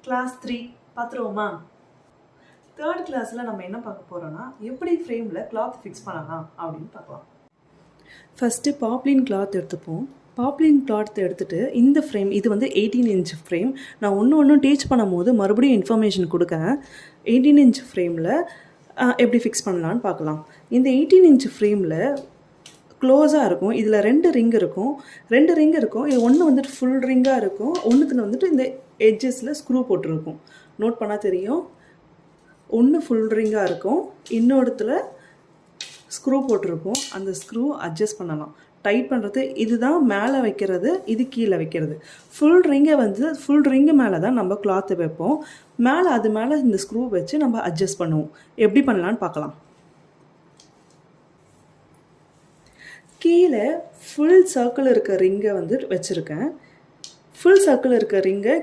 Class 3 பார்த்துருவோமா? Third கிளாஸில் நம்ம என்ன பார்க்க போகிறோன்னா எப்படி ஃப்ரேமில் கிளாத் ஃபிக்ஸ் பண்ணலாம் அப்படின்னு பார்க்கலாம். ஃபஸ்ட்டு பாப்ளின் கிளாத் எடுத்துப்போம். பாப்ளின் கிளாத் எடுத்துகிட்டு இந்த ஃப்ரேம் இது வந்து 18 இன்ச் ஃப்ரேம். நான் ஒன்று டீச் பண்ணும்போது மறுபடியும் இன்ஃபர்மேஷன் கொடுக்கேன். 18 இன்ச் ஃப்ரேமில் எப்படி ஃபிக்ஸ் பண்ணலான்னு பார்க்கலாம். இந்த 18 இன்ச் ஃப்ரேமில் க்ளோஸாக இருக்கும். இதில் 2 ரிங் இருக்கும். இது ஒன்று வந்துட்டு ஃபுல் ரிங்காக இருக்கும், ஒன்றுத்தில் வந்துட்டு இந்த எட்ஜஸில் ஸ்க்ரூ போட்டிருக்கும். நோட் பண்ணால் தெரியும். ஒன்று ஃபுல் ரிங்காக இருக்கும், இன்னொருத்தில் ஸ்க்ரூ போட்டிருக்கும். அந்த ஸ்க்ரூ அட்ஜஸ்ட் பண்ணலாம். டைட் பண்ணுறது இதுதான் மேலே வைக்கிறது, இது கீழே வைக்கிறது. ஃபுல் ரிங்கு மேலே தான் நம்ம கிளாத்து வைப்போம். அது மேலே இந்த ஸ்க்ரூ வச்சு நம்ம அட்ஜஸ்ட் பண்ணுவோம். எப்படி பண்ணலான்னு பார்க்கலாம். கீழே ஃபுல் சர்க்கிள் இருக்க ரிங்கை வந்து வச்சுருக்கேன். ஃபுல் சர்க்கிள் இருக்க ரிங்கை